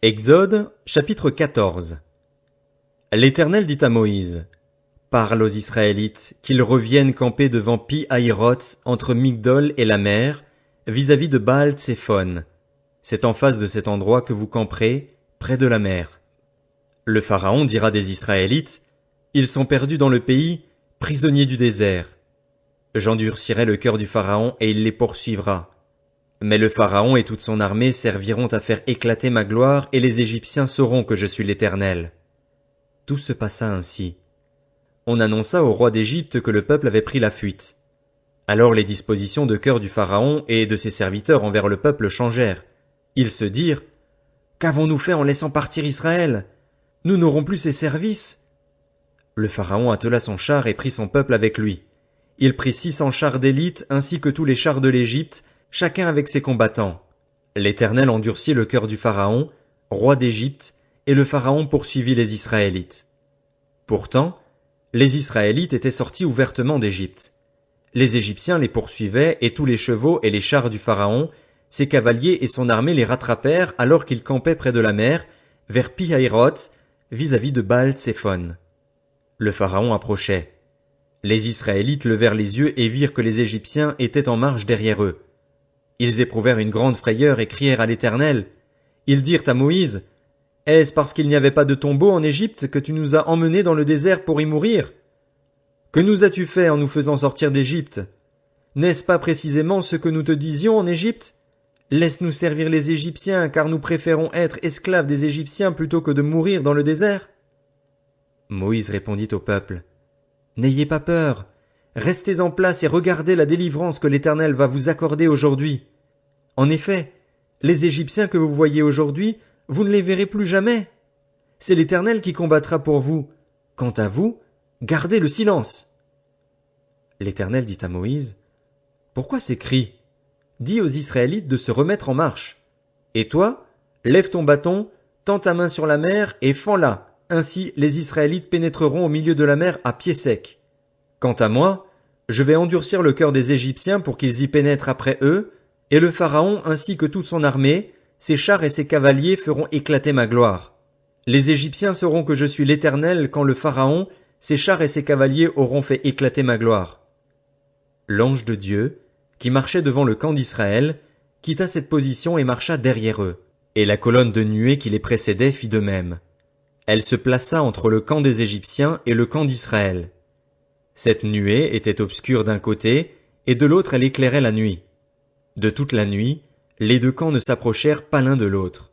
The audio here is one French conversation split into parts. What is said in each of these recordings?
Exode, chapitre 14. L'Éternel dit à Moïse, parle aux Israélites, qu'ils reviennent camper devant Pi-Hahiroth, entre Migdol et la mer, vis-à-vis de Baal-Tséphon. C'est en face de cet endroit que vous camperez, près de la mer. Le Pharaon dira des Israélites, ils sont perdus dans le pays, prisonniers du désert. J'endurcirai le cœur du Pharaon et il les poursuivra. Mais le Pharaon et toute son armée serviront à faire éclater ma gloire et les Égyptiens sauront que je suis l'Éternel. Tout se passa ainsi. On annonça au roi d'Égypte que le peuple avait pris la fuite. Alors les dispositions de cœur du Pharaon et de ses serviteurs envers le peuple changèrent. Ils se dirent, qu'avons-nous fait en laissant partir Israël? Nous n'aurons plus ses services. Le Pharaon attela son char et prit son peuple avec lui. Il prit 600 chars d'élite ainsi que tous les chars de l'Égypte, chacun avec ses combattants. L'Éternel endurcit le cœur du Pharaon, roi d'Égypte, et le Pharaon poursuivit les Israélites. Pourtant, les Israélites étaient sortis ouvertement d'Égypte. Les Égyptiens les poursuivaient et tous les chevaux et les chars du Pharaon, ses cavaliers et son armée les rattrapèrent alors qu'ils campaient près de la mer, vers Pi-Hahiroth, vis-à-vis de Baal-Tséphon. Le Pharaon approchait. Les Israélites levèrent les yeux et virent que les Égyptiens étaient en marche derrière eux. Ils éprouvèrent une grande frayeur et crièrent à l'Éternel. Ils dirent à Moïse, « Est-ce parce qu'il n'y avait pas de tombeau en Égypte que tu nous as emmenés dans le désert pour y mourir? Que nous as-tu fait en nous faisant sortir d'Égypte? N'est-ce pas précisément ce que nous te disions en Égypte? Laisse-nous servir les Égyptiens, car nous préférons être esclaves des Égyptiens plutôt que de mourir dans le désert. » Moïse répondit au peuple, « N'ayez pas peur. Restez en place et regardez la délivrance que l'Éternel va vous accorder aujourd'hui. En effet, les Égyptiens que vous voyez aujourd'hui, vous ne les verrez plus jamais. C'est l'Éternel qui combattra pour vous. Quant à vous, gardez le silence. » L'Éternel dit à Moïse, « Pourquoi ces cris? Dis aux Israélites de se remettre en marche. Et toi, lève ton bâton, tends ta main sur la mer et fends-la. Ainsi les Israélites pénétreront au milieu de la mer à pied sec. Quant à moi, je vais endurcir le cœur des Égyptiens pour qu'ils y pénètrent après eux, et le Pharaon ainsi que toute son armée, ses chars et ses cavaliers feront éclater ma gloire. Les Égyptiens sauront que je suis l'Éternel quand le Pharaon, ses chars et ses cavaliers auront fait éclater ma gloire. » L'ange de Dieu, qui marchait devant le camp d'Israël, quitta cette position et marcha derrière eux, et la colonne de nuée qui les précédait fit de même. Elle se plaça entre le camp des Égyptiens et le camp d'Israël. Cette nuée était obscure d'un côté, et de l'autre elle éclairait la nuit. De toute la nuit, les deux camps ne s'approchèrent pas l'un de l'autre.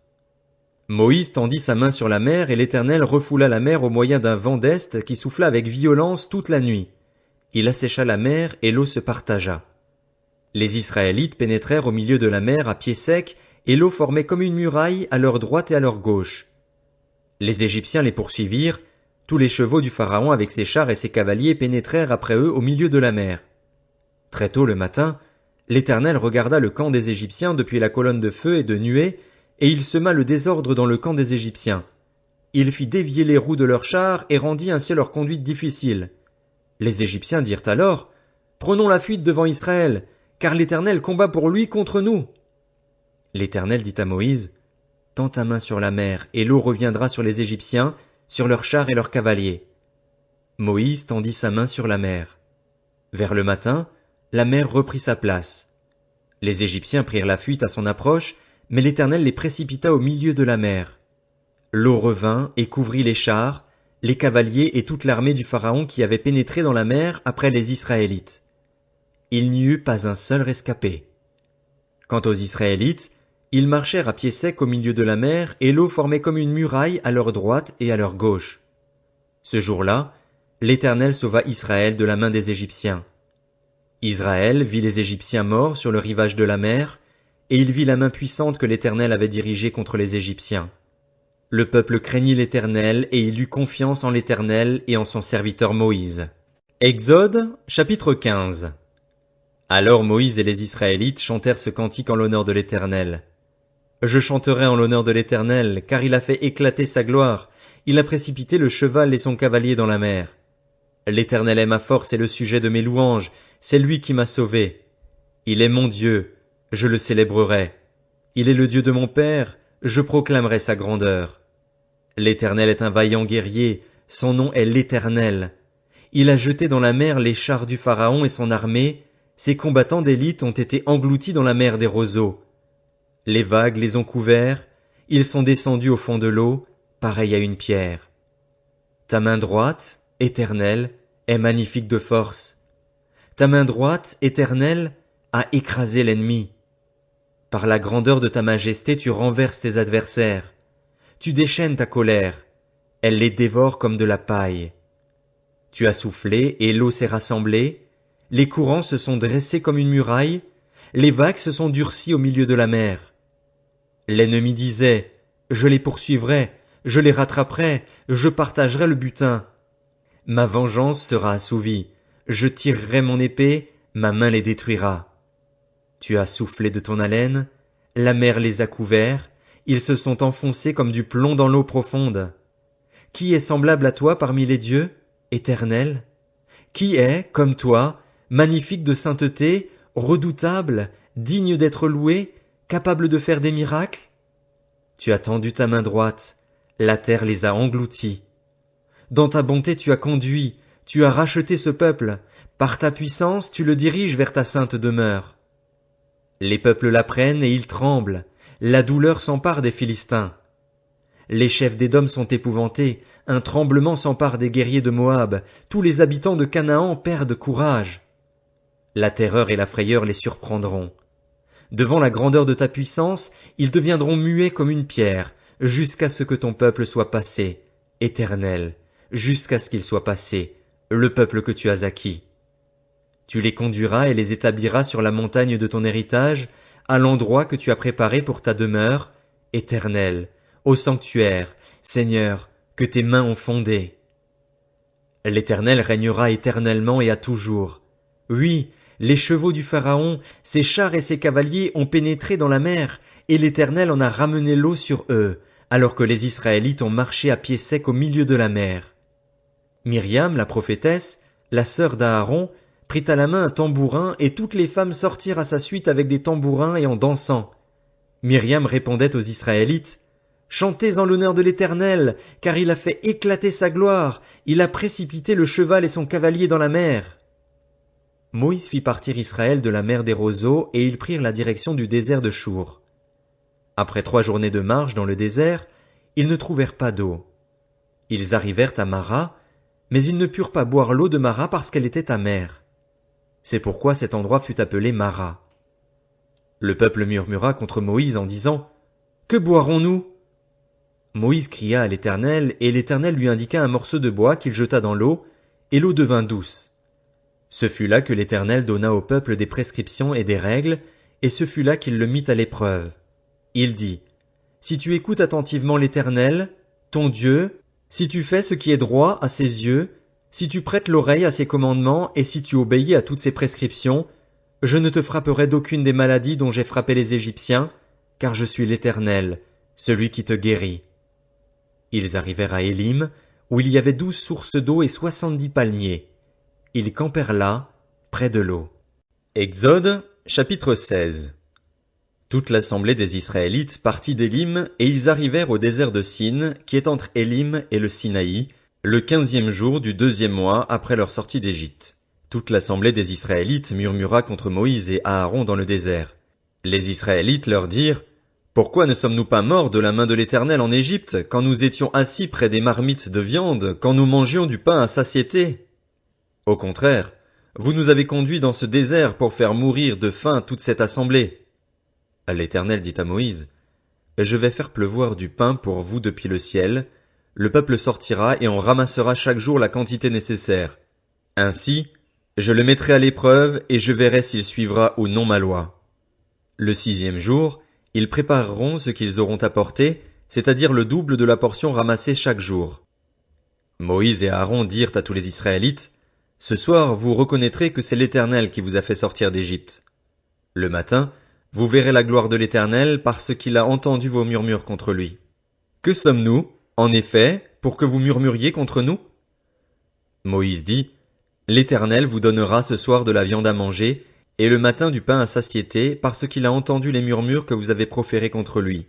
Moïse tendit sa main sur la mer et l'Éternel refoula la mer au moyen d'un vent d'est qui souffla avec violence toute la nuit. Il assécha la mer et l'eau se partagea. Les Israélites pénétrèrent au milieu de la mer à pied sec et l'eau formait comme une muraille à leur droite et à leur gauche. Les Égyptiens les poursuivirent, tous les chevaux du Pharaon avec ses chars et ses cavaliers pénétrèrent après eux au milieu de la mer. Très tôt le matin, l'Éternel regarda le camp des Égyptiens depuis la colonne de feu et de nuée, et il sema le désordre dans le camp des Égyptiens. Il fit dévier les roues de leurs chars et rendit ainsi leur conduite difficile. Les Égyptiens dirent alors, « Prenons la fuite devant Israël, car l'Éternel combat pour lui contre nous. » L'Éternel dit à Moïse, « Tends ta main sur la mer, et l'eau reviendra sur les Égyptiens, sur leurs chars et leurs cavaliers. » Moïse tendit sa main sur la mer. Vers le matin, la mer reprit sa place. Les Égyptiens prirent la fuite à son approche, mais l'Éternel les précipita au milieu de la mer. L'eau revint et couvrit les chars, les cavaliers et toute l'armée du Pharaon qui avait pénétré dans la mer après les Israélites. Il n'y eut pas un seul rescapé. Quant aux Israélites, ils marchèrent à pied sec au milieu de la mer et l'eau formait comme une muraille à leur droite et à leur gauche. Ce jour-là, l'Éternel sauva Israël de la main des Égyptiens. Israël vit les Égyptiens morts sur le rivage de la mer, et il vit la main puissante que l'Éternel avait dirigée contre les Égyptiens. Le peuple craignit l'Éternel et il eut confiance en l'Éternel et en son serviteur Moïse. Exode, chapitre 15. Alors Moïse et les Israélites chantèrent ce cantique en l'honneur de l'Éternel. Je chanterai en l'honneur de l'Éternel, car il a fait éclater sa gloire, il a précipité le cheval et son cavalier dans la mer. L'Éternel est ma force et le sujet de mes louanges, c'est lui qui m'a sauvé. Il est mon Dieu, je le célébrerai. Il est le Dieu de mon père, je proclamerai sa grandeur. L'Éternel est un vaillant guerrier, son nom est l'Éternel. Il a jeté dans la mer les chars du Pharaon et son armée, ses combattants d'élite ont été engloutis dans la mer des roseaux. Les vagues les ont couverts, ils sont descendus au fond de l'eau, pareils à une pierre. Ta main droite, Éternel, est magnifique de force. Ta main droite, Éternel, a écrasé l'ennemi. Par la grandeur de ta majesté, tu renverses tes adversaires. Tu déchaînes ta colère. Elle les dévore comme de la paille. Tu as soufflé et l'eau s'est rassemblée. Les courants se sont dressés comme une muraille. Les vagues se sont durcies au milieu de la mer. L'ennemi disait, je les poursuivrai, je les rattraperai, je partagerai le butin. Ma vengeance sera assouvie. Je tirerai mon épée, ma main les détruira. Tu as soufflé de ton haleine, la mer les a couverts, ils se sont enfoncés comme du plomb dans l'eau profonde. Qui est semblable à toi parmi les dieux, Éternel? Qui est, comme toi, magnifique de sainteté, redoutable, digne d'être loué, capable de faire des miracles? Tu as tendu ta main droite, la terre les a engloutis. Dans ta bonté tu as conduit, tu as racheté ce peuple, par ta puissance tu le diriges vers ta sainte demeure. Les peuples l'apprennent et ils tremblent, la douleur s'empare des Philistins. Les chefs d'Édom sont épouvantés, un tremblement s'empare des guerriers de Moab, tous les habitants de Canaan perdent courage. La terreur et la frayeur les surprendront. Devant la grandeur de ta puissance, ils deviendront muets comme une pierre, jusqu'à ce que ton peuple soit passé, Éternel, jusqu'à ce qu'il soit passé, le peuple que tu as acquis. Tu les conduiras et les établiras sur la montagne de ton héritage, à l'endroit que tu as préparé pour ta demeure, Éternel, au sanctuaire, Seigneur, que tes mains ont fondé. L'Éternel régnera éternellement et à toujours. Oui, les chevaux du Pharaon, ses chars et ses cavaliers ont pénétré dans la mer, et l'Éternel en a ramené l'eau sur eux, alors que les Israélites ont marché à pied sec au milieu de la mer. Myriam, la prophétesse, la sœur d'Aaron, prit à la main un tambourin, et toutes les femmes sortirent à sa suite avec des tambourins et en dansant. Myriam répondait aux Israélites, « Chantez en l'honneur de l'Éternel, car il a fait éclater sa gloire, il a précipité le cheval et son cavalier dans la mer. » Moïse fit partir Israël de la mer des roseaux, et ils prirent la direction du désert de Chour. Après 3 journées de marche dans le désert, ils ne trouvèrent pas d'eau. Ils arrivèrent à Mara, mais ils ne purent pas boire l'eau de Mara parce qu'elle était amère. C'est pourquoi cet endroit fut appelé Mara. Le peuple murmura contre Moïse en disant, « Que boirons-nous » Moïse cria à l'Éternel, et l'Éternel lui indiqua un morceau de bois qu'il jeta dans l'eau, et l'eau devint douce. Ce fut là que l'Éternel donna au peuple des prescriptions et des règles, et ce fut là qu'il le mit à l'épreuve. Il dit, « Si tu écoutes attentivement l'Éternel, ton Dieu, si tu fais ce qui est droit à ses yeux, si tu prêtes l'oreille à ses commandements et si tu obéis à toutes ses prescriptions, je ne te frapperai d'aucune des maladies dont j'ai frappé les Égyptiens, car je suis l'Éternel, celui qui te guérit. » Ils arrivèrent à Élim, où il y avait 12 sources d'eau et 70 palmiers. Ils campèrent là, près de l'eau. Exode, chapitre 16. Toute l'assemblée des Israélites partit d'Élim, et ils arrivèrent au désert de Sin, qui est entre Élim et le Sinaï, le 15e jour du 2e mois après leur sortie d'Égypte. Toute l'assemblée des Israélites murmura contre Moïse et Aaron dans le désert. Les Israélites leur dirent, « Pourquoi ne sommes-nous pas morts de la main de l'Éternel en Égypte, quand nous étions assis près des marmites de viande, quand nous mangions du pain à satiété? Au contraire, vous nous avez conduits dans ce désert pour faire mourir de faim toute cette assemblée. » L'Éternel dit à Moïse, « Je vais faire pleuvoir du pain pour vous depuis le ciel, le peuple sortira et en ramassera chaque jour la quantité nécessaire. Ainsi, je le mettrai à l'épreuve et je verrai s'il suivra ou non ma loi. Le 6e jour, ils prépareront ce qu'ils auront apporté, c'est-à-dire le double de la portion ramassée chaque jour. » Moïse et Aaron dirent à tous les Israélites, « Ce soir vous reconnaîtrez que c'est l'Éternel qui vous a fait sortir d'Égypte. Le matin, vous verrez la gloire de l'Éternel parce qu'il a entendu vos murmures contre lui. Que sommes-nous, en effet, pour que vous murmuriez contre nous? » Moïse dit, « L'Éternel vous donnera ce soir de la viande à manger, et le matin du pain à satiété, parce qu'il a entendu les murmures que vous avez proférés contre lui.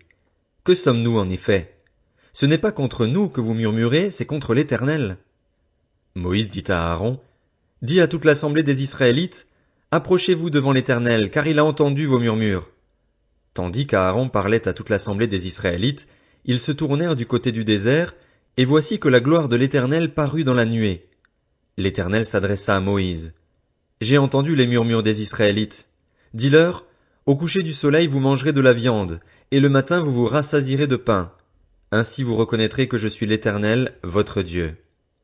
Que sommes-nous en effet? Ce n'est pas contre nous que vous murmurez, c'est contre l'Éternel. Moïse dit à Aaron, dis à toute l'assemblée des Israélites, approchez-vous devant l'Éternel, car il a entendu vos murmures. Tandis qu'Aaron parlait à toute l'assemblée des Israélites, ils se tournèrent du côté du désert, et voici que la gloire de l'Éternel parut dans la nuée. L'Éternel s'adressa à Moïse. J'ai entendu les murmures des Israélites. Dis-leur, au coucher du soleil vous mangerez de la viande, et le matin vous vous rassasierez de pain. Ainsi vous reconnaîtrez que je suis l'Éternel, votre Dieu.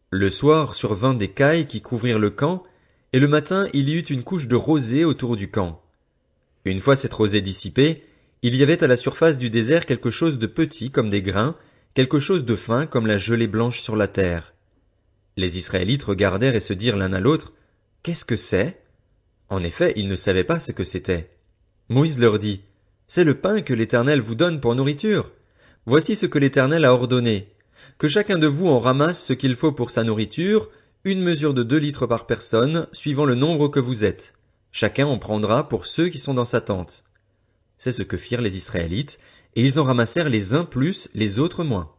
Le soir survint des cailles qui couvrirent le camp, et le matin il y eut une couche de rosée autour du camp. Une fois cette rosée dissipée, il y avait à la surface du désert quelque chose de petit comme des grains, quelque chose de fin comme la gelée blanche sur la terre. Les Israélites regardèrent et se dirent l'un à l'autre, « Qu'est-ce que c'est ?» En effet, ils ne savaient pas ce que c'était. Moïse leur dit, « C'est le pain que l'Éternel vous donne pour nourriture. Voici ce que l'Éternel a ordonné. Que chacun de vous en ramasse ce qu'il faut pour sa nourriture, une mesure de 2 litres par personne, suivant le nombre que vous êtes. Chacun en prendra pour ceux qui sont dans sa tente. » C'est ce que firent les Israélites, et ils en ramassèrent les uns plus, les autres moins.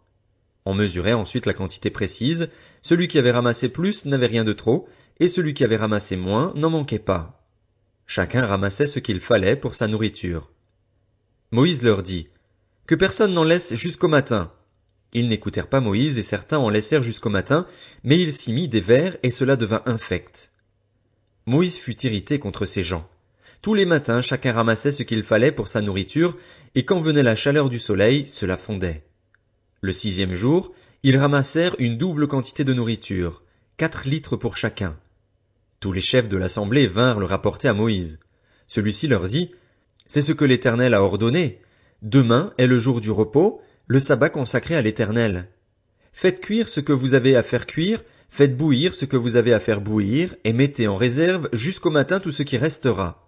On mesurait ensuite la quantité précise, celui qui avait ramassé plus n'avait rien de trop, et celui qui avait ramassé moins n'en manquait pas. Chacun ramassait ce qu'il fallait pour sa nourriture. Moïse leur dit, « Que personne n'en laisse jusqu'au matin. » Ils n'écoutèrent pas Moïse et certains en laissèrent jusqu'au matin, mais il s'y mit des vers et cela devint infect. Moïse fut irrité contre ces gens. Tous les matins, chacun ramassait ce qu'il fallait pour sa nourriture, et quand venait la chaleur du soleil, cela fondait. Le 6e jour, ils ramassèrent une double quantité de nourriture, 4 litres pour chacun. Tous les chefs de l'assemblée vinrent le rapporter à Moïse. Celui-ci leur dit, « C'est ce que l'Éternel a ordonné. Demain est le jour du repos, le sabbat consacré à l'Éternel. Faites cuire ce que vous avez à faire cuire, faites bouillir ce que vous avez à faire bouillir, et mettez en réserve jusqu'au matin tout ce qui restera. »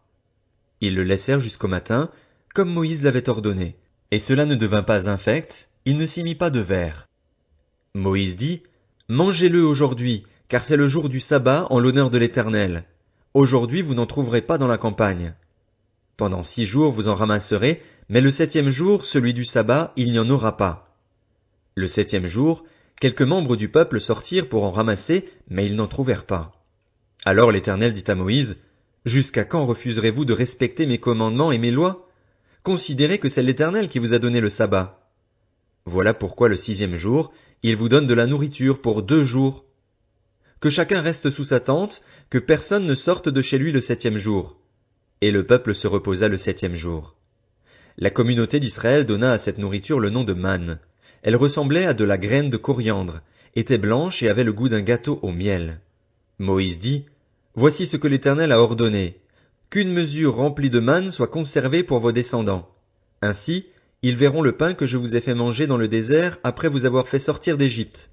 Ils le laissèrent jusqu'au matin, comme Moïse l'avait ordonné. Et cela ne devint pas infect, il ne s'y mit pas de vers. Moïse dit, « Mangez-le aujourd'hui, car c'est le jour du sabbat en l'honneur de l'Éternel. Aujourd'hui vous n'en trouverez pas dans la campagne. Pendant 6 jours vous en ramasserez, mais le 7e jour, celui du sabbat, il n'y en aura pas. » Le 7e jour, quelques membres du peuple sortirent pour en ramasser, mais ils n'en trouvèrent pas. Alors l'Éternel dit à Moïse, « Jusqu'à quand refuserez-vous de respecter mes commandements et mes lois? Considérez que c'est l'Éternel qui vous a donné le sabbat. Voilà pourquoi le 6e jour, il vous donne de la nourriture pour 2 jours. Que chacun reste sous sa tente, que personne ne sorte de chez lui le 7e jour. » Et le peuple se reposa le 7e jour. La communauté d'Israël donna à cette nourriture le nom de manne. Elle ressemblait à de la graine de coriandre, était blanche et avait le goût d'un gâteau au miel. Moïse dit, « Voici ce que l'Éternel a ordonné, qu'une mesure remplie de manne soit conservée pour vos descendants. Ainsi, ils verront le pain que je vous ai fait manger dans le désert après vous avoir fait sortir d'Égypte. »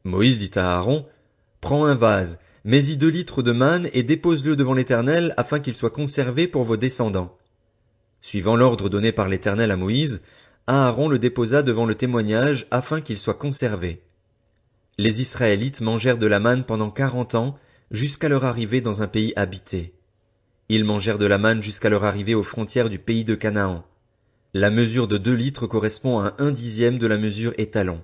Moïse dit à Aaron, « Prends un vase, mets-y 2 litres de manne et dépose-le devant l'Éternel afin qu'il soit conservé pour vos descendants. » Suivant l'ordre donné par l'Éternel à Moïse, Aaron le déposa devant le témoignage afin qu'il soit conservé. Les Israélites mangèrent de la manne pendant 40 ans, jusqu'à leur arrivée dans un pays habité. Ils mangèrent de la manne jusqu'à leur arrivée aux frontières du pays de Canaan. La mesure de 2 litres correspond à 1/10 de la mesure étalon.